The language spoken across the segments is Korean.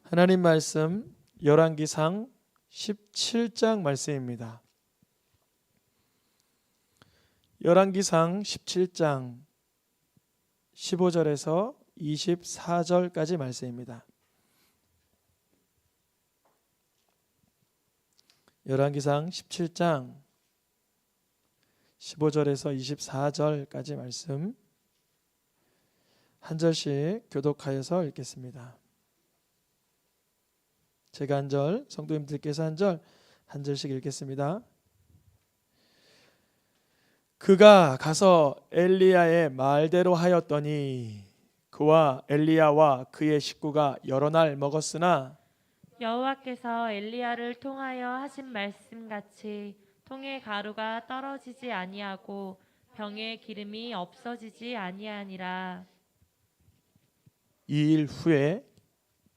하나님 말씀 열왕기상 17장 말씀입니다. 열왕기상 17장 15절에서 24절까지 말씀입니다. 열왕기상 17장 15절에서 24절까지 말씀 한 절씩 교독하여서 읽겠습니다. 제가 한 절, 성도님들께서 한 절, 한 절씩 읽겠습니다. 그가 가서 엘리야의 말대로 하였더니 그와 엘리야와 그의 식구가 여러 날 먹었으나 여호와께서 엘리야를 통하여 하신 말씀같이 통의 가루가 떨어지지 아니하고 병에 기름이 없어지지 아니하니라. 2일 후에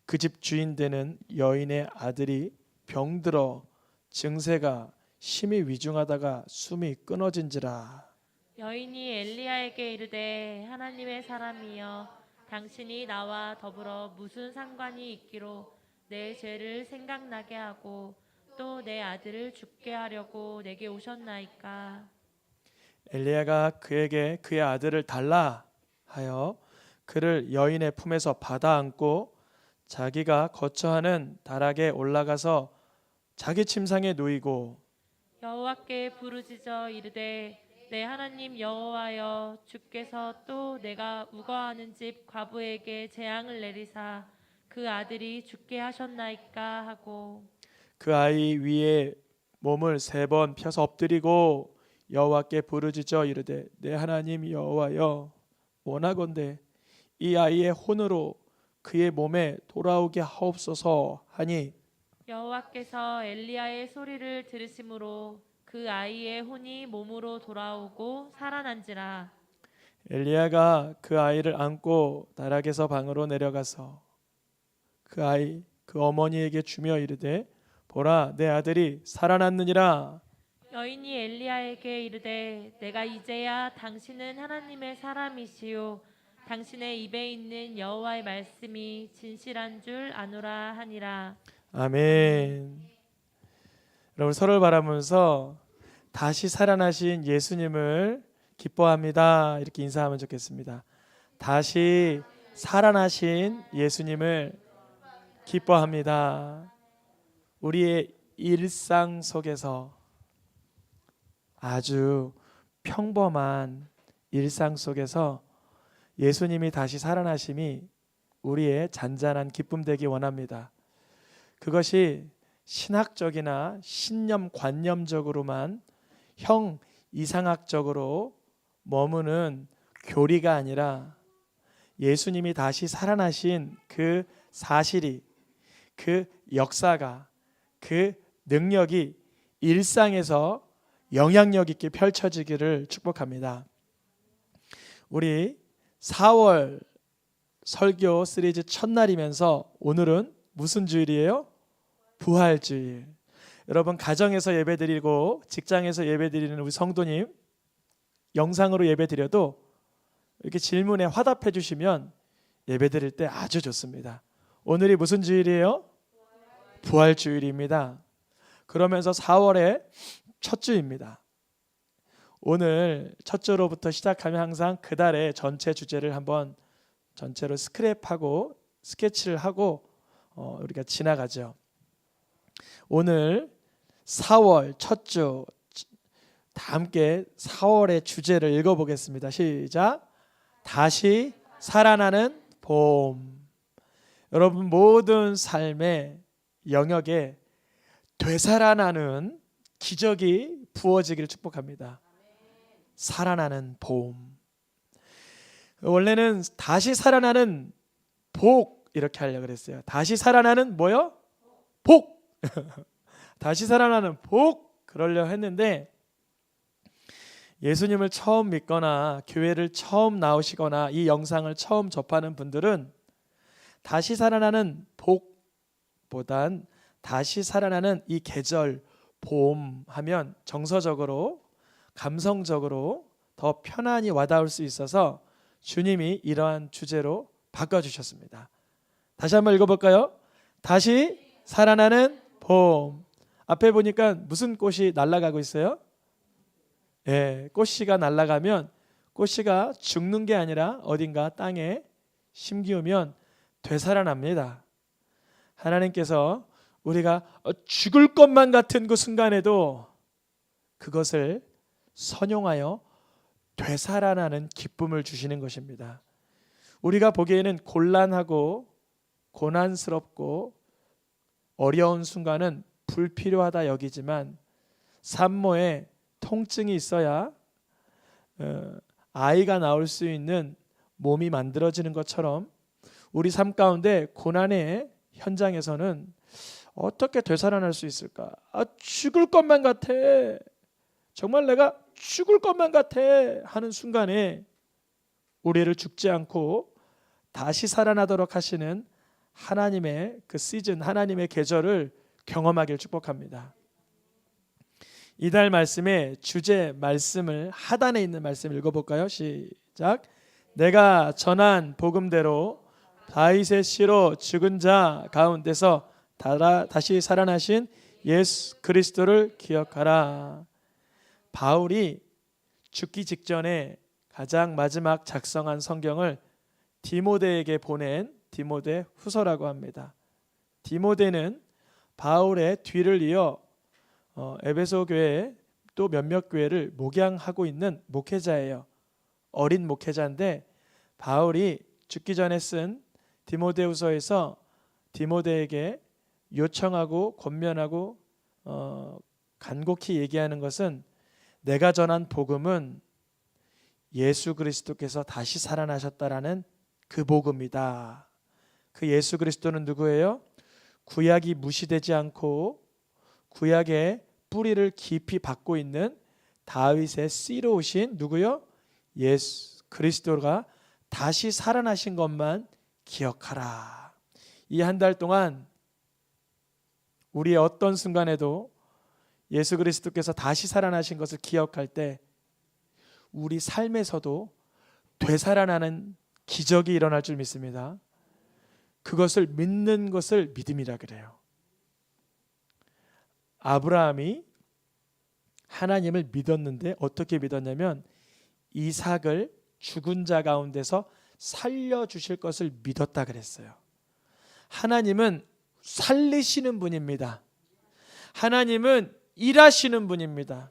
그 집 주인 되는 여인의 아들이 병들어 증세가 심히 위중하다가 숨이 끊어진지라. 여인이 엘리야에게 이르되 하나님의 사람이여 당신이 나와 더불어 무슨 상관이 있기로 내 죄를 생각나게 하고 또 내 아들을 죽게 하려고 내게 오셨나이까. 엘리야가 그에게 그의 아들을 달라 하여 그를 여인의 품에서 받아 안고 자기가 거처하는 다락에 올라가서 자기 침상에 누이고 여호와께 부르짖어 이르되 내 하나님 여호와여 주께서 또 내가 우거하는 집 과부에게 재앙을 내리사 그 아들이 죽게 하셨나이까 하고 그 아이 위에 몸을 3번 펴서 엎드리고 여호와께 부르짖어 이르되 내 하나님 여호와여 원하건대 이 아이의 혼으로 그의 몸에 돌아오게 하옵소서 하니 여호와께서 엘리야의 소리를 들으심으로 그 아이의 혼이 몸으로 돌아오고 살아난지라. 엘리야가 그 아이를 안고 다락에서 방으로 내려가서 그 어머니에게 주며 이르되 보라 내 아들이 살아났느니라. 여인이 엘리야에게 이르되 내가 이제야 당신은 하나님의 사람이시요 당신의 입에 있는 여호와의 말씀이 진실한 줄 아노라 하니라. 아멘. 여러분 서로를 바라보면서 다시 살아나신 예수님을 기뻐합니다. 이렇게 인사하면 좋겠습니다. 다시 살아나신 예수님을 기뻐합니다. 우리의 일상 속에서 아주 평범한 일상 속에서 예수님이 다시 살아나심이 우리의 잔잔한 기쁨 되기 원합니다. 그것이 신학적이나 신념 관념적으로만 이상학적으로 머무는 교리가 아니라 예수님이 다시 살아나신 그 사실이, 그 역사가, 그 능력이 일상에서 영향력 있게 펼쳐지기를 축복합니다. 우리 4월 설교 시리즈 첫날이면서 오늘은 무슨 주일이에요? 부활주일. 여러분 가정에서 예배드리고 직장에서 예배드리는 우리 성도님 영상으로 예배드려도 이렇게 질문에 화답해 주시면 예배드릴 때 아주 좋습니다. 오늘이 무슨 주일이에요? 부활주일입니다. 그러면서 4월의 첫 주입니다. 오늘 첫 주로부터 시작하면 항상 그 달의 전체 주제를 한번 전체로 스크랩하고 스케치를 하고 우리가 지나가죠. 오늘 4월 첫 주 다 함께 4월의 주제를 읽어보겠습니다. 시작. 다시 살아나는 봄. 여러분 모든 삶의 영역에 되살아나는 기적이 부어지기를 축복합니다. 살아나는 봄. 원래는 다시 살아나는 복 이렇게 하려고 그랬어요. 다시 살아나는 뭐요? 복. 다시 살아나는 복 그러려 했는데 예수님을 처음 믿거나 교회를 처음 나오시거나 이 영상을 처음 접하는 분들은 다시 살아나는 복보단 다시 살아나는 이 계절 봄 하면 정서적으로 감성적으로 더 편안히 와닿을 수 있어서 주님이 이러한 주제로 바꿔주셨습니다. 다시 한번 읽어볼까요? 다시 살아나는 봄. 앞에 보니까 무슨 꽃이 날아가고 있어요? 예, 꽃씨가 날아가면 꽃씨가 죽는 게 아니라 어딘가 땅에 심기우면 되살아납니다. 하나님께서 우리가 죽을 것만 같은 그 순간에도 그것을 선용하여 되살아나는 기쁨을 주시는 것입니다. 우리가 보기에는 곤란하고 고난스럽고 어려운 순간은 불필요하다 여기지만 산모에 통증이 있어야 아이가 나올 수 있는 몸이 만들어지는 것처럼 우리 삶 가운데 고난의 현장에서는 어떻게 되살아날 수 있을까? 죽을 것만 같아. 정말 내가 죽을 것만 같아 하는 순간에 우리를 죽지 않고 다시 살아나도록 하시는 하나님의 그 시즌, 하나님의 계절을 경험하길 축복합니다. 이달 말씀의 주제 말씀을 하단에 있는 말씀 읽어볼까요? 시작. 내가 전한 복음대로 다윗의 씨로 죽은 자 가운데서 다시 살아나신 예수 그리스도를 기억하라. 바울이 죽기 직전에 가장 마지막 작성한 성경을 디모데에게 보낸 디모데 후서라고 합니다. 디모데는 바울의 뒤를 이어 에베소 교회 또 몇몇 교회를 목양하고 있는 목회자예요. 어린 목회자인데 바울이 죽기 전에 쓴 디모데후서에서 디모데에게 요청하고 권면하고 간곡히 얘기하는 것은 내가 전한 복음은 예수 그리스도께서 다시 살아나셨다라는 그 복음이다. 그 예수 그리스도는 누구예요? 구약이 무시되지 않고 구약의 뿌리를 깊이 받고 있는 다윗의 씨로 오신 누구요? 예수 그리스도가 다시 살아나신 것만 기억하라. 이 한 달 동안 우리의 어떤 순간에도 예수 그리스도께서 다시 살아나신 것을 기억할 때 우리 삶에서도 되살아나는 기적이 일어날 줄 믿습니다. 그것을 믿는 것을 믿음이라 그래요. 아브라함이 하나님을 믿었는데 어떻게 믿었냐면 이삭을 죽은 자 가운데서 살려주실 것을 믿었다 그랬어요. 하나님은 살리시는 분입니다. 하나님은 일하시는 분입니다.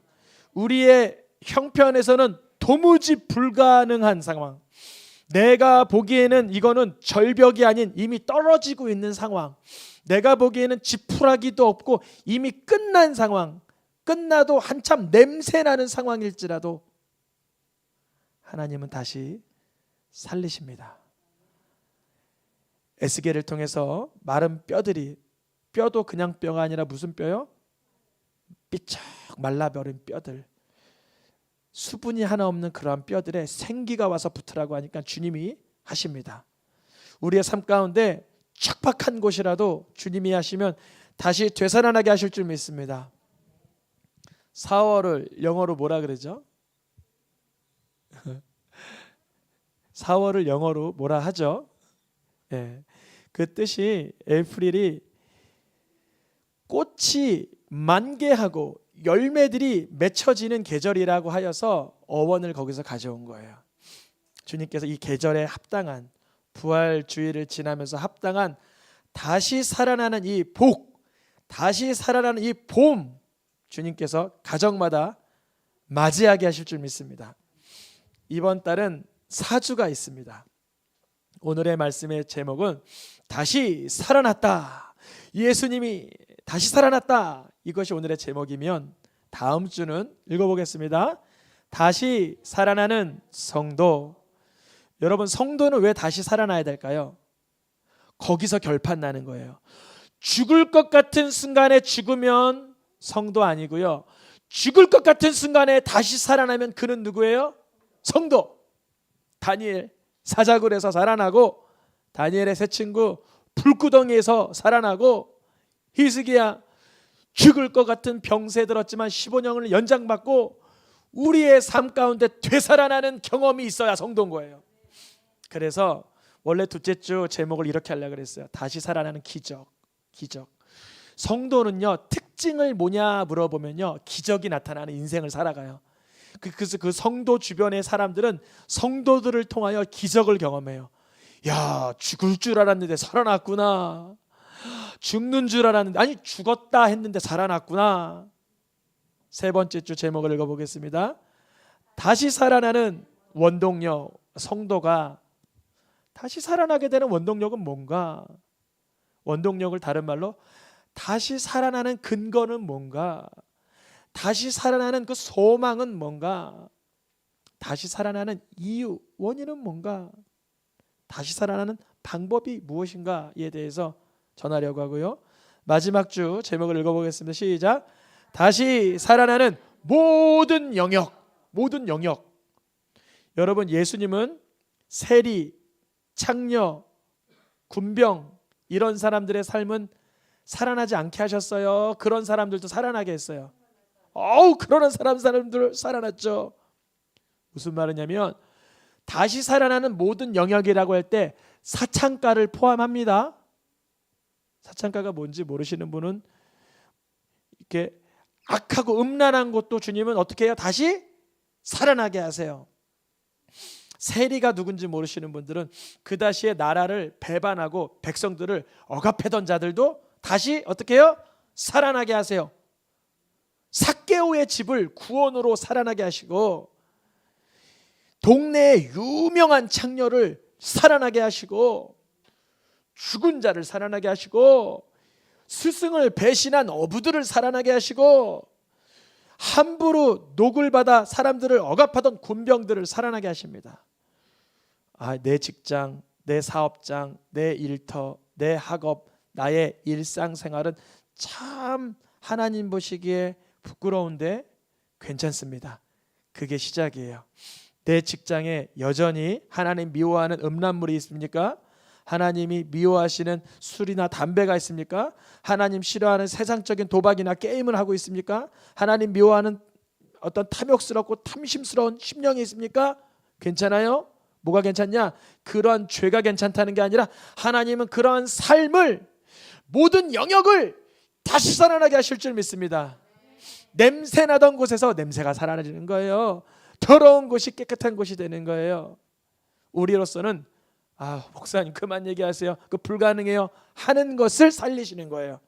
우리의 형편에서는 도무지 불가능한 상황, 내가 보기에는 이거는 절벽이 아닌 이미 떨어지고 있는 상황, 내가 보기에는 지푸라기도 없고 이미 끝난 상황, 끝나도 한참 냄새나는 상황일지라도 하나님은 다시 살리십니다. 에스겔을 통해서 마른 뼈들이, 뼈도 그냥 뼈가 아니라 무슨 뼈요? 삐쩍 말라버린 뼈들, 수분이 하나 없는 그러한 뼈들에 생기가 와서 붙으라고 하니까 주님이 하십니다. 우리의 삶 가운데 척박한 곳이라도 주님이 하시면 다시 되살아나게 하실 줄 믿습니다. 4월을 영어로 뭐라 그러죠? 4월을 영어로 뭐라 하죠? 예, 그 뜻이 에이프릴이 꽃이 만개하고 열매들이 맺혀지는 계절이라고 하여서 어원을 거기서 가져온 거예요. 주님께서 이 계절에 합당한 부활 주일을 지나면서 합당한 다시 살아나는 이 복, 다시 살아나는 이 봄, 주님께서 가정마다 맞이하게 하실 줄 믿습니다. 이번 달은 사주가 있습니다. 오늘의 말씀의 제목은 다시 살아났다, 예수님이 다시 살아났다, 이것이 오늘의 제목이면 다음 주는 읽어보겠습니다. 다시 살아나는 성도. 여러분, 성도는 왜 다시 살아나야 될까요? 거기서 결판 나는 거예요. 죽을 것 같은 순간에 죽으면 성도 아니고요, 죽을 것 같은 순간에 다시 살아나면 그는 누구예요? 성도. 다니엘 사자굴에서 살아나고, 다니엘의 세 친구 불구덩이에서 살아나고, 히스기야 죽을 것 같은 병세 들었지만 15년을 연장받고 우리의 삶 가운데 되살아나는 경험이 있어야 성도인 거예요. 그래서 원래 둘째 주 제목을 이렇게 하려고 그랬어요. 다시 살아나는 기적. 기적. 성도는요, 특징을 뭐냐 물어보면요, 기적이 나타나는 인생을 살아가요. 그래서 그 성도 주변의 사람들은 성도들을 통하여 기적을 경험해요. 야, 죽을 줄 알았는데 살아났구나. 죽는 줄 알았는데, 아니 죽었다 했는데 살아났구나. 세 번째 주 제목을 읽어보겠습니다. 다시 살아나는 원동력. 성도가 다시 살아나게 되는 원동력은 뭔가? 원동력을 다른 말로 다시 살아나는 근거는 뭔가? 다시 살아나는 그 소망은 뭔가? 다시 살아나는 이유, 원인은 뭔가? 다시 살아나는 방법이 무엇인가에 대해서 전하려고 하고요. 마지막 주 제목을 읽어보겠습니다. 시작. 다시 살아나는 모든 영역. 모든 영역. 여러분, 예수님은 세리, 창녀, 군병 이런 사람들의 삶은 살아나지 않게 하셨어요. 그런 사람들도 살아나게 했어요. 그러는 사람들 살아났죠. 무슨 말이냐면 다시 살아나는 모든 영역이라고 할 때 사창가를 포함합니다. 사창가가 뭔지 모르시는 분은 이렇게 악하고 음란한 것도 주님은 어떻게 해요? 다시 살아나게 하세요. 세리가 누군지 모르시는 분들은 그다시의 나라를 배반하고 백성들을 억압하던 자들도 다시 어떻게 해요? 살아나게 하세요. 삭개오의 집을 구원으로 살아나게 하시고, 동네의 유명한 창녀를 살아나게 하시고, 죽은 자를 살아나게 하시고, 스승을 배신한 어부들을 살아나게 하시고, 함부로 녹을 받아 사람들을 억압하던 군병들을 살아나게 하십니다. 내 직장, 내 사업장, 내 일터, 내 학업, 나의 일상생활은 참 하나님 보시기에 부끄러운데 괜찮습니다. 그게 시작이에요. 내 직장에 여전히 하나님 미워하는 음란물이 있습니까? 하나님이 미워하시는 술이나 담배가 있습니까? 하나님 싫어하는 세상적인 도박이나 게임을 하고 있습니까? 하나님 미워하는 어떤 탐욕스럽고 탐심스러운 심령이 있습니까? 괜찮아요? 뭐가 괜찮냐? 그런 죄가 괜찮다는 게 아니라 하나님은 그러한 삶을, 모든 영역을 다시 살아나게 하실 줄 믿습니다. 냄새 나던 곳에서 냄새가 살아나는 거예요. 더러운 곳이 깨끗한 곳이 되는 거예요. 우리로서는 목사님 그만 얘기하세요. 그 불가능해요 하는 것을 살리시는 거예요.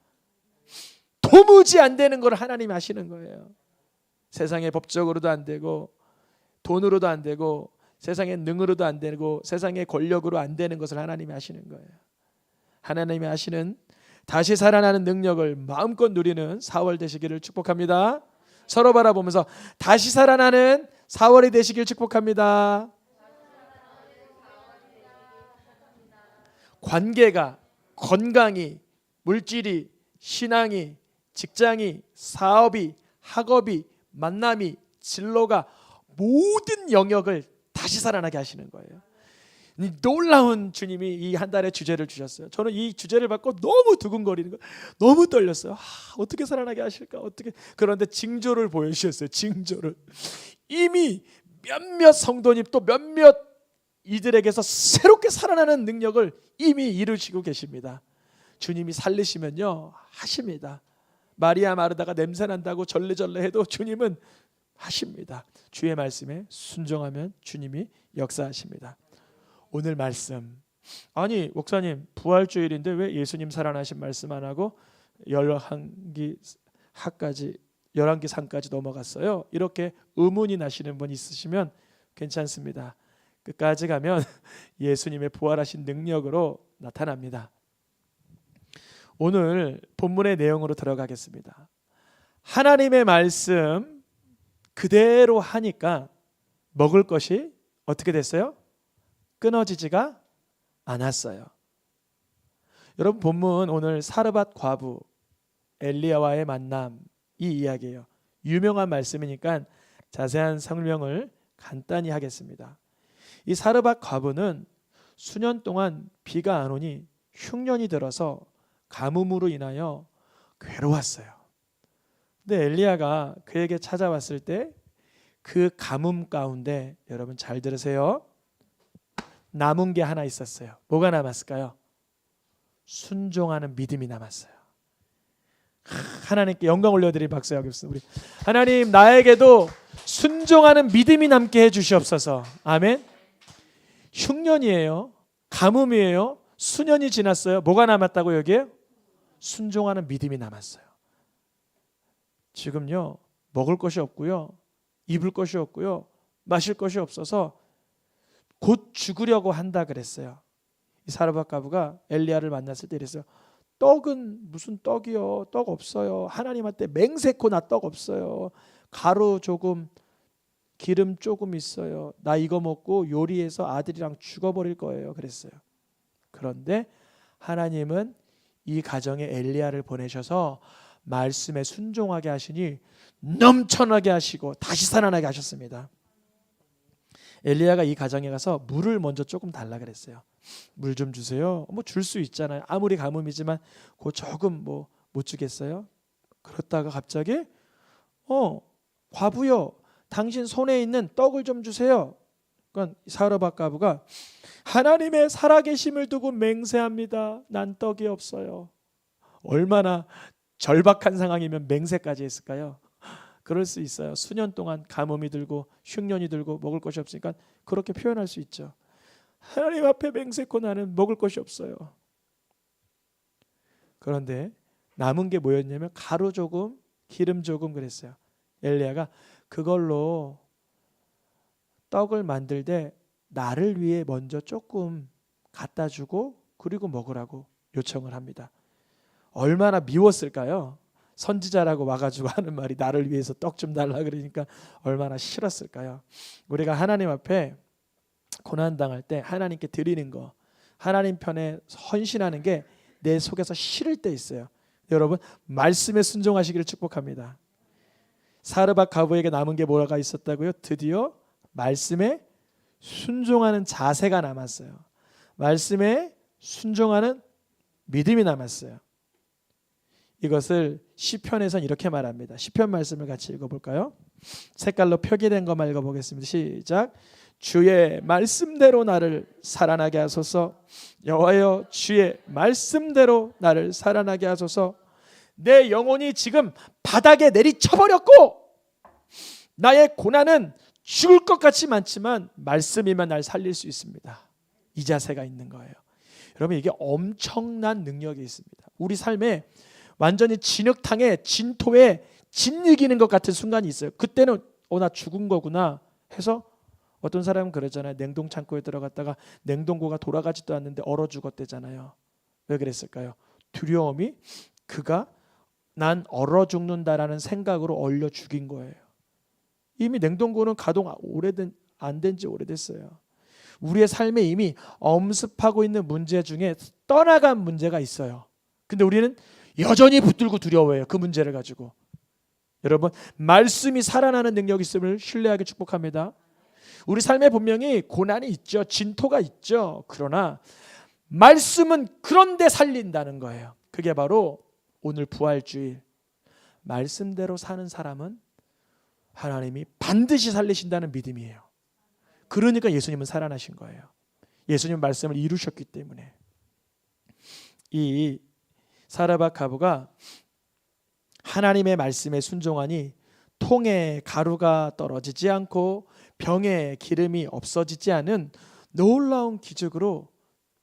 도무지 안 되는 걸 하나님이 하시는 거예요. 세상의 법적으로도 안 되고, 돈으로도 안 되고, 세상의 능으로도 안 되고, 세상의 권력으로 안 되는 것을 하나님이 하시는 거예요. 하나님이 하시는 다시 살아나는 능력을 마음껏 누리는 4월 되시기를 축복합니다. 서로 바라보면서 다시 살아나는 4월이 되시길 축복합니다. 관계가, 건강이, 물질이, 신앙이, 직장이, 사업이, 학업이, 만남이, 진로가 모든 영역을 다시 살아나게 하시는 거예요. 놀라운 주님이 이 한 달의 주제를 주셨어요. 저는 이 주제를 받고 너무 두근거리는 거예요. 너무 떨렸어요. 어떻게 살아나게 하실까? 어떻게? 그런데 징조를 보여주셨어요. 징조를. 이미 몇몇 성도님 또 몇몇 이들에게서 새롭게 살아나는 능력을 이미 이루시고 계십니다. 주님이 살리시면요 하십니다. 마리아 마르다가 냄새난다고 절레절레 해도 주님은 하십니다. 주의 말씀에 순종하면 주님이 역사하십니다. 오늘 말씀, 아니 목사님 부활주일인데 왜 예수님 살아나신 말씀 안 하고 열왕기상까지 넘어갔어요? 이렇게 의문이 나시는 분 있으시면 괜찮습니다. 끝까지 가면 예수님의 부활하신 능력으로 나타납니다. 오늘 본문의 내용으로 들어가겠습니다. 하나님의 말씀 그대로 하니까 먹을 것이 어떻게 됐어요? 끊어지지가 않았어요. 여러분, 본문 오늘 사르밧 과부 엘리야와의 만남, 이 이야기예요. 유명한 말씀이니까 자세한 설명을 간단히 하겠습니다. 이 사르밧 과부는 수년 동안 비가 안 오니 흉년이 들어서 가뭄으로 인하여 괴로웠어요. 근데 엘리야가 그에게 찾아왔을 때 그 가뭄 가운데, 여러분 잘 들으세요, 남은 게 하나 있었어요. 뭐가 남았을까요? 순종하는 믿음이 남았어요. 하나님께 영광 올려드린 박수 하겠습니다. 우리 하나님, 나에게도 순종하는 믿음이 남게 해주시옵소서. 아멘. 흉년이에요, 가뭄이에요, 수년이 지났어요. 뭐가 남았다고 여기에? 순종하는 믿음이 남았어요. 지금요, 먹을 것이 없고요, 입을 것이 없고요, 마실 것이 없어서 곧 죽으려고 한다 그랬어요. 이 사르밧 과부가 엘리야를 만났을 때 이랬어요. 떡은 무슨 떡이요? 떡 없어요. 하나님한테 맹세코 나 떡 없어요. 가루 조금, 기름 조금 있어요. 나 이거 먹고 요리해서 아들이랑 죽어버릴 거예요. 그랬어요. 그런데 하나님은 이 가정에 엘리야를 보내셔서 말씀에 순종하게 하시니 넘쳐나게 하시고 다시 살아나게 하셨습니다. 엘리야가 이 가정에 가서 물을 먼저 조금 달라 그랬어요. 물 좀 주세요. 뭐 줄 수 있잖아요. 아무리 가뭄이지만 그 조금 뭐 못 주겠어요? 그렇다가 갑자기 과부여, 당신 손에 있는 떡을 좀 주세요. 그러니까 사르밧 과부가 하나님의 살아계심을 두고 맹세합니다. 난 떡이 없어요. 얼마나 절박한 상황이면 맹세까지 했을까요? 그럴 수 있어요. 수년 동안 가뭄이 들고 흉년이 들고 먹을 것이 없으니까 그렇게 표현할 수 있죠. 하나님 앞에 맹세코 나는 먹을 것이 없어요. 그런데 남은 게 뭐였냐면 가루 조금, 기름 조금 그랬어요. 엘리야가 그걸로 떡을 만들되 나를 위해 먼저 조금 갖다 주고 그리고 먹으라고 요청을 합니다. 얼마나 미웠을까요? 선지자라고 와가지고 하는 말이 나를 위해서 떡 좀 달라 그러니까 얼마나 싫었을까요? 우리가 하나님 앞에 고난당할 때 하나님께 드리는 거, 하나님 편에 헌신하는 게 내 속에서 싫을 때 있어요. 여러분, 말씀에 순종하시기를 축복합니다. 사르밧 과부에게 남은 게 뭐가 있었다고요? 드디어 말씀에 순종하는 자세가 남았어요. 말씀에 순종하는 믿음이 남았어요. 이것을 시편에선 이렇게 말합니다. 시편 말씀을 같이 읽어볼까요? 색깔로 표기된 것만 읽어보겠습니다. 시작. 주의 말씀대로 나를 살아나게 하소서. 여호와여, 주의 말씀대로 나를 살아나게 하소서. 내 영혼이 지금 바닥에 내리쳐버렸고 나의 고난은 죽을 것 같이 많지만 말씀이면 날 살릴 수 있습니다. 이 자세가 있는 거예요. 여러분, 이게 엄청난 능력이 있습니다. 우리 삶에 완전히 진흙탕에 진토에 짓이기는 것 같은 순간이 있어요. 그때는 나 죽은 거구나 해서 어떤 사람은 그러잖아요. 냉동창고에 들어갔다가 냉동고가 돌아가지도 않는데 얼어 죽었대잖아요. 왜 그랬을까요? 두려움이 그가 난 얼어 죽는다라는 생각으로 얼려 죽인 거예요. 이미 냉동고는 가동 안 된 지 오래됐어요. 우리의 삶에 이미 엄습하고 있는 문제 중에 떠나간 문제가 있어요. 근데 우리는 여전히 붙들고 두려워해요. 그 문제를 가지고. 여러분, 말씀이 살아나는 능력이 있음을 신뢰하게 축복합니다. 우리 삶에 분명히 고난이 있죠. 진토가 있죠. 그러나 말씀은 그런데 살린다는 거예요. 그게 바로 오늘 부활주일 말씀대로 사는 사람은 하나님이 반드시 살리신다는 믿음이에요. 그러니까 예수님은 살아나신 거예요. 예수님 말씀을 이루셨기 때문에. 이 사르밧 과부가 하나님의 말씀에 순종하니 통에 가루가 떨어지지 않고 병에 기름이 없어지지 않은 놀라운 기적으로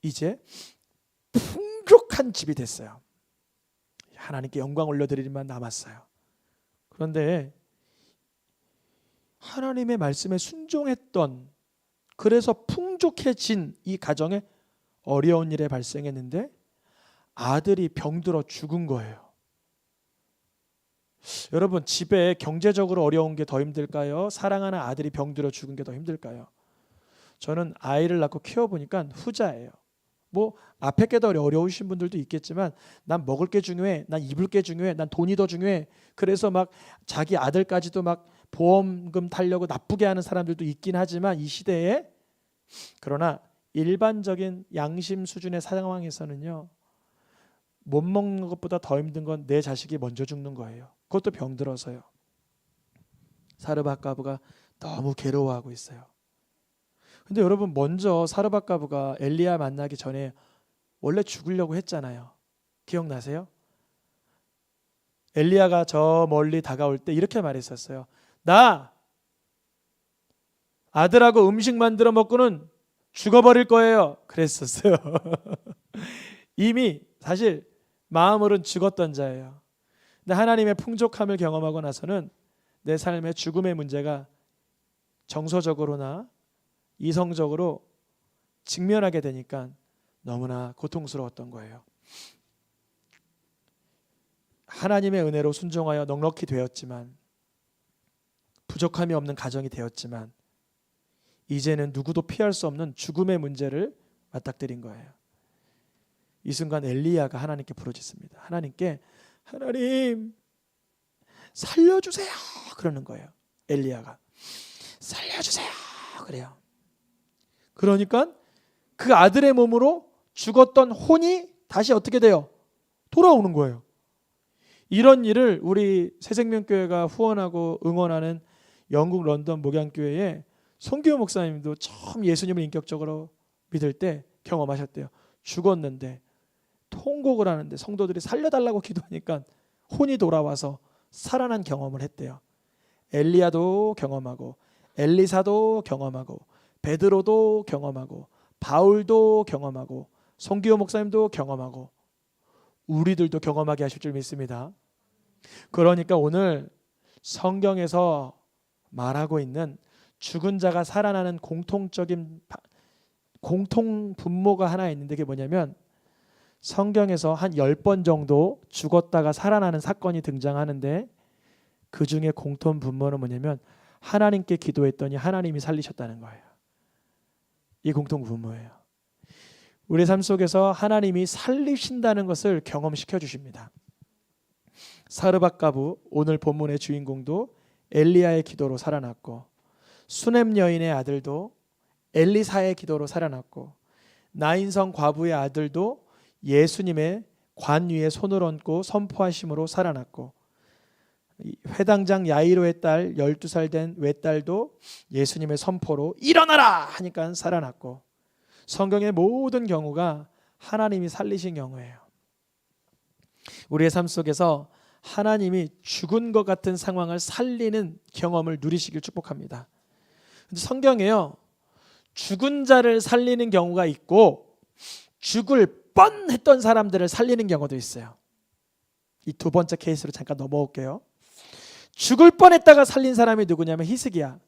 이제 풍족한 집이 됐어요. 하나님께 영광 올려드리기만 남았어요. 그런데 하나님의 말씀에 순종했던, 그래서 풍족해진 이 가정에 어려운 일이 발생했는데 아들이 병들어 죽은 거예요. 여러분, 집에 경제적으로 어려운 게 더 힘들까요? 사랑하는 아들이 병들어 죽은 게 더 힘들까요? 저는 아이를 낳고 키워보니까 후자예요. 뭐 앞에 게 더 어려우신 분들도 있겠지만 난 먹을 게 중요해, 난 입을 게 중요해, 난 돈이 더 중요해. 그래서 막 자기 아들까지도 막 보험금 타려고 나쁘게 하는 사람들도 있긴 하지만 이 시대에, 그러나 일반적인 양심 수준의 상황에서는요, 못 먹는 것보다 더 힘든 건 내 자식이 먼저 죽는 거예요. 그것도 병들어서요. 사르밧 과부가 너무 괴로워하고 있어요. 근데 여러분, 먼저 사르밧 과부가 엘리야 만나기 전에 원래 죽으려고 했잖아요. 기억나세요? 엘리야가 저 멀리 다가올 때 이렇게 말했었어요. 나 아들하고 음식 만들어 먹고는 죽어버릴 거예요. 그랬었어요. 이미 사실 마음으로는 죽었던 자예요. 근데 하나님의 풍족함을 경험하고 나서는 내 삶의 죽음의 문제가 정서적으로나 이성적으로 직면하게 되니까 너무나 고통스러웠던 거예요. 하나님의 은혜로 순종하여 넉넉히 되었지만, 부족함이 없는 가정이 되었지만, 이제는 누구도 피할 수 없는 죽음의 문제를 맞닥뜨린 거예요. 이 순간 엘리야가 하나님께 부르짖습니다. 하나님께 하나님 살려주세요 그러는 거예요. 엘리야가 살려주세요 그래요. 그러니까 그 아들의 몸으로 죽었던 혼이 다시 어떻게 돼요? 돌아오는 거예요. 이런 일을 우리 새생명교회가 후원하고 응원하는 영국 런던 목양교회에 송기호 목사님도 처음 예수님을 인격적으로 믿을 때 경험하셨대요. 죽었는데 통곡을 하는데 성도들이 살려달라고 기도하니까 혼이 돌아와서 살아난 경험을 했대요. 엘리야도 경험하고 엘리사도 경험하고 베드로도 경험하고 바울도 경험하고 송기호 목사님도 경험하고 우리들도 경험하게 하실 줄 믿습니다. 그러니까 오늘 성경에서 말하고 있는 죽은 자가 살아나는 공통 분모가 하나 있는데 그게 뭐냐면 성경에서 한 10번 정도 죽었다가 살아나는 사건이 등장하는데 그 중에 공통 분모는 뭐냐면 하나님께 기도했더니 하나님이 살리셨다는 거예요. 이 공통 분모예요. 우리 삶 속에서 하나님이 살리신다는 것을 경험시켜 주십니다. 사르밧 과부 오늘 본문의 주인공도 엘리야의 기도로 살아났고 수넴 여인의 아들도 엘리사의 기도로 살아났고 나인성 과부의 아들도 예수님의 관 위에 손을 얹고 선포하심으로 살아났고 회당장 야이로의 딸 12살 된 외딸도 예수님의 선포로 일어나라 하니까 살아났고 성경의 모든 경우가 하나님이 살리신 경우예요. 우리의 삶 속에서 하나님이 죽은 것 같은 상황을 살리는 경험을 누리시길 축복합니다. 근데 성경에요, 죽은 자를 살리는 경우가 있고 죽을 뻔했던 사람들을 살리는 경우도 있어요. 이 두 번째 케이스로 잠깐 넘어올게요. 죽을 뻔했다가 살린 사람이 누구냐면 히스기야.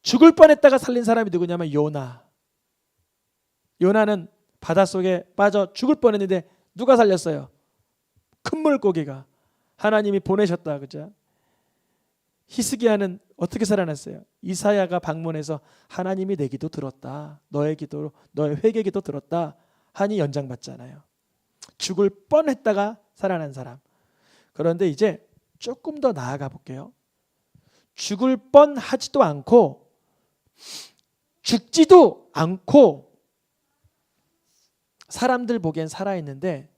죽을 뻔했다가 살린 사람이 누구냐면 요나. 요나는 바닷속에 빠져 죽을 뻔했는데 누가 살렸어요? 큰 물고기가. 하나님이 보내셨다. 그죠? 히스기야는 어떻게 살아났어요? 이사야가 방문해서 하나님이 내 기도 들었다. 너의 기도, 너의 회개 기도 들었다 하니 연장받잖아요. 죽을 뻔했다가 살아난 사람. 그런데 이제 조금 더 나아가 볼게요. 죽을 뻔하지도 않고 죽지도 않고 사람들 보기엔 살아있는데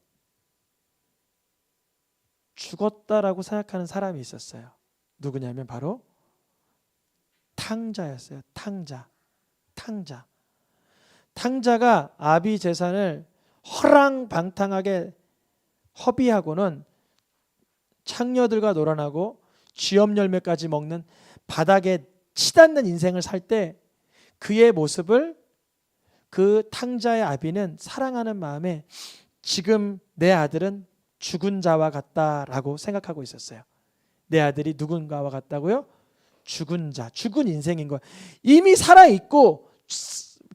죽었다라고 생각하는 사람이 있었어요. 누구냐면 바로 탕자였어요. 탕자가 아비 재산을 허랑방탕하게 허비하고는 창녀들과 놀아나고 쥐염 열매까지 먹는 바닥에 치닫는 인생을 살 때 그의 모습을 그 탕자의 아비는 사랑하는 마음에 지금 내 아들은 죽은 자와 같다라고 생각하고 있었어요. 내 아들이 누군가와 같다고요? 죽은 자, 죽은 인생인 거예요. 이미 살아있고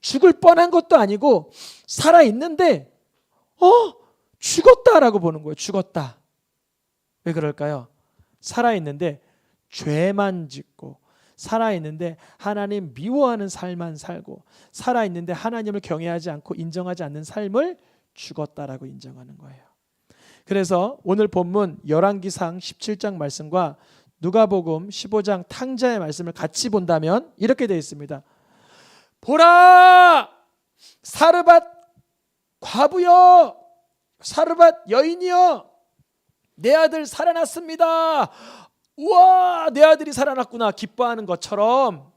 죽을 뻔한 것도 아니고 살아있는데 죽었다라고 보는 거예요. 죽었다. 왜 그럴까요? 살아있는데 죄만 짓고 살아있는데 하나님 미워하는 삶만 살고 살아있는데 하나님을 경외하지 않고 인정하지 않는 삶을 죽었다라고 인정하는 거예요. 그래서 오늘 본문 열왕기상 17장 말씀과 누가복음 15장 탕자의 말씀을 같이 본다면 이렇게 되어 있습니다. 보라! 사르밧 과부여! 사르밧 여인이여! 내 아들 살아났습니다. 우와, 내 아들이 살아났구나 기뻐하는 것처럼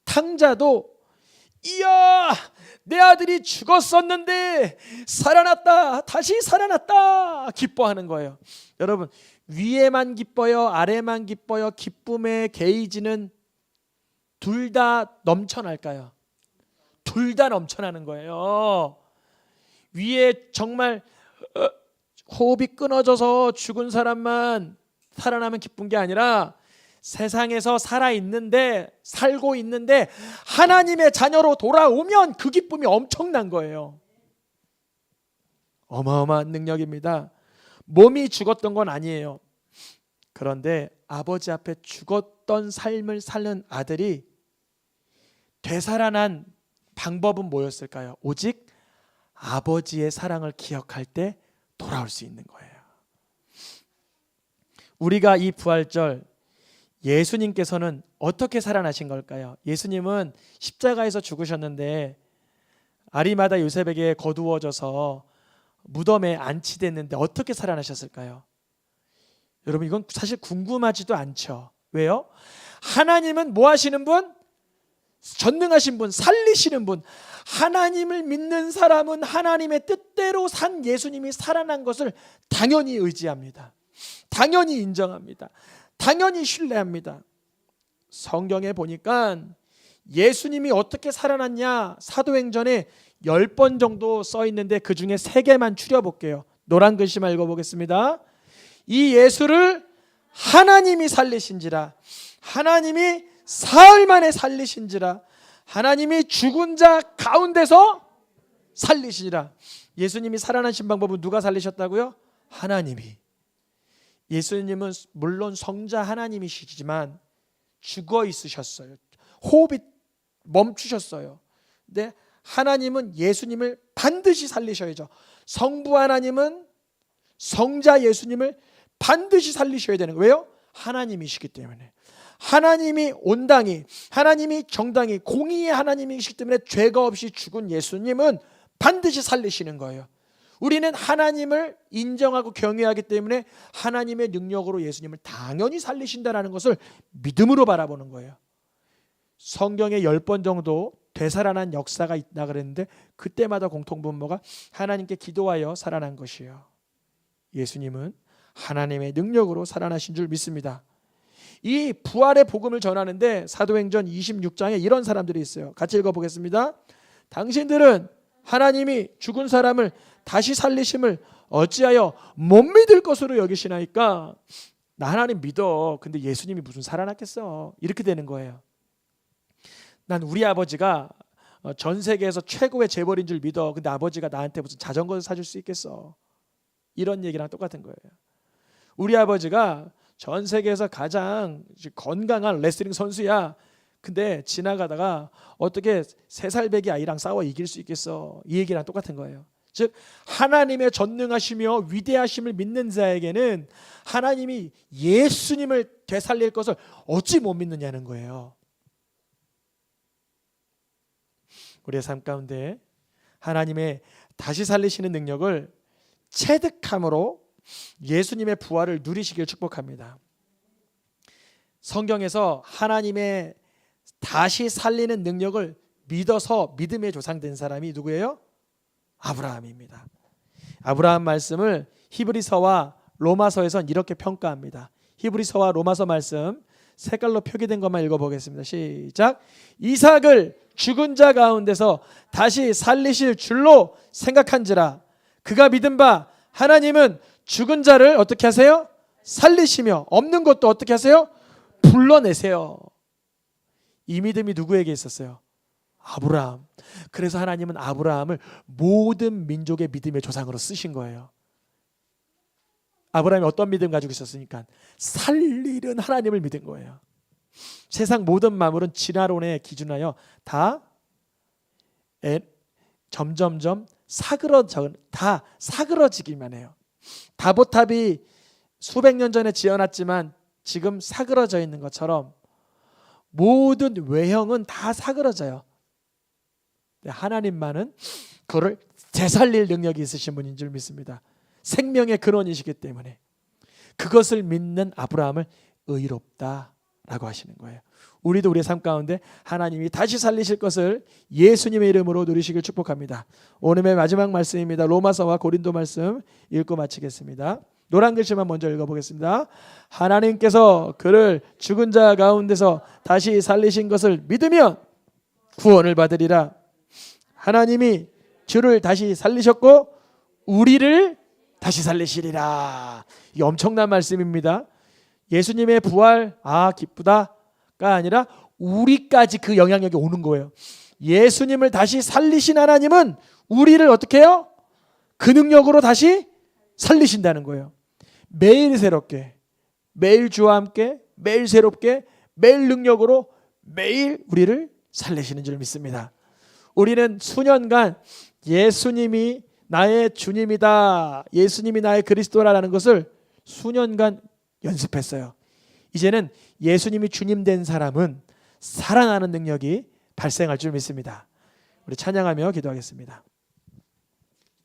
탕자도 이야, 내 아들이 죽었었는데 살아났다, 다시 살아났다, 기뻐하는 거예요. 여러분, 위에만 기뻐요, 아래만 기뻐요? 기쁨의 게이지는 둘 다 넘쳐날까요? 둘 다 넘쳐나는 거예요. 위에 정말 호흡이 끊어져서 죽은 사람만 살아나면 기쁜 게 아니라 세상에서 살고 있는데 하나님의 자녀로 돌아오면 그 기쁨이 엄청난 거예요. 어마어마한 능력입니다. 몸이 죽었던 건 아니에요. 그런데 아버지 앞에 죽었던 삶을 사는 아들이 되살아난 방법은 뭐였을까요? 오직 아버지의 사랑을 기억할 때 돌아올 수 있는 거예요. 우리가 이 부활절 예수님께서는 어떻게 살아나신 걸까요? 예수님은 십자가에서 죽으셨는데 아리마다 요셉에게 거두어져서 무덤에 안치됐는데 어떻게 살아나셨을까요? 여러분, 이건 사실 궁금하지도 않죠. 왜요? 하나님은 뭐 하시는 분? 전능하신 분, 살리시는 분. 하나님을 믿는 사람은 하나님의 뜻대로 산 예수님이 살아난 것을 당연히 의지합니다. 당연히 인정합니다. 당연히 신뢰합니다. 성경에 보니까 예수님이 어떻게 살아났냐, 사도행전에 10번 정도 써 있는데 그 중에 3개만 추려볼게요. 노란 글씨만 읽어보겠습니다. 이 예수를 하나님이 살리신지라, 하나님이 사흘 만에 살리신지라, 하나님이 죽은 자 가운데서 살리시니라. 예수님이 살아나신 방법은 누가 살리셨다고요? 하나님이. 예수님은 물론 성자 하나님이시지만 죽어 있으셨어요. 호흡이 멈추셨어요. 근데 하나님은 예수님을 반드시 살리셔야죠. 성부 하나님은 성자 예수님을 반드시 살리셔야 되는 거예요. 왜요? 하나님이시기 때문에. 하나님이 온당히, 하나님이 정당히, 공의의 하나님이시기 때문에 죄가 없이 죽은 예수님은 반드시 살리시는 거예요. 우리는 하나님을 인정하고 경외하기 때문에 하나님의 능력으로 예수님을 당연히 살리신다는 것을 믿음으로 바라보는 거예요. 성경에 10번 정도 되살아난 역사가 있다 그랬는데 그때마다 공통분모가 하나님께 기도하여 살아난 것이에요. 예수님은 하나님의 능력으로 살아나신 줄 믿습니다. 이 부활의 복음을 전하는데 사도행전 26장에 이런 사람들이 있어요. 같이 읽어보겠습니다. 당신들은 하나님이 죽은 사람을 다시 살리심을 어찌하여 못 믿을 것으로 여기시나이까? 나 하나님 믿어. 근데 예수님이 무슨 살아났겠어? 이렇게 되는 거예요. 난 우리 아버지가 전 세계에서 최고의 재벌인 줄 믿어. 근데 아버지가 나한테 무슨 자전거를 사줄 수 있겠어? 이런 얘기랑 똑같은 거예요. 우리 아버지가 전 세계에서 가장 건강한 레슬링 선수야. 근데 지나가다가 어떻게 3살배기 아이랑 싸워 이길 수 있겠어? 이 얘기랑 똑같은 거예요. 즉 하나님의 전능하시며 위대하심을 믿는 자에게는 하나님이 예수님을 되살릴 것을 어찌 못 믿느냐는 거예요. 우리의 삶 가운데 하나님의 다시 살리시는 능력을 체득함으로 예수님의 부활을 누리시길 축복합니다. 성경에서 하나님의 다시 살리는 능력을 믿어서 믿음의 조상된 사람이 누구예요? 아브라함입니다. 아브라함 말씀을 히브리서와 로마서에선 이렇게 평가합니다. 히브리서와 로마서 말씀 색깔로 표기된 것만 읽어보겠습니다. 시작. 이삭을 죽은 자 가운데서 다시 살리실 줄로 생각한지라. 그가 믿은 바 하나님은 죽은 자를 어떻게 하세요? 살리시며 없는 것도 어떻게 하세요? 불러내세요. 이 믿음이 누구에게 있었어요? 아브라함. 그래서 하나님은 아브라함을 모든 민족의 믿음의 조상으로 쓰신 거예요. 아브라함이 어떤 믿음 가지고 있었으니까 살리는 하나님을 믿은 거예요. 세상 모든 만물은 진화론에 기준하여 다 점점점 사그러지기만 해요. 다보탑이 수백 년 전에 지어놨지만 지금 사그러져 있는 것처럼 모든 외형은 다 사그러져요. 하나님만은 그를 되살릴 능력이 있으신 분인 줄 믿습니다. 생명의 근원이시기 때문에 그것을 믿는 아브라함을 의롭다, 라고 하시는 거예요. 우리도 우리의 삶 가운데 하나님이 다시 살리실 것을 예수님의 이름으로 누리시길 축복합니다. 오늘의 마지막 말씀입니다. 로마서와 고린도 말씀 읽고 마치겠습니다. 노란 글씨만 먼저 읽어보겠습니다. 하나님께서 그를 죽은 자 가운데서 다시 살리신 것을 믿으면 구원을 받으리라. 하나님이 주를 다시 살리셨고 우리를 다시 살리시리라. 이 엄청난 말씀입니다. 예수님의 부활 기쁘다가 아니라 우리까지 그 영향력이 오는 거예요. 예수님을 다시 살리신 하나님은 우리를 어떻게 해요? 그 능력으로 다시 살리신다는 거예요. 매일 새롭게, 매일 주와 함께, 매일 새롭게, 매일 능력으로 매일 우리를 살리시는 줄 믿습니다. 우리는 수년간 예수님이 나의 주님이다, 예수님이 나의 그리스도라는 것을 수년간 연습했어요. 이제는 예수님이 주님 된 사람은 살아나는 능력이 발생할 줄 믿습니다. 우리 찬양하며 기도하겠습니다.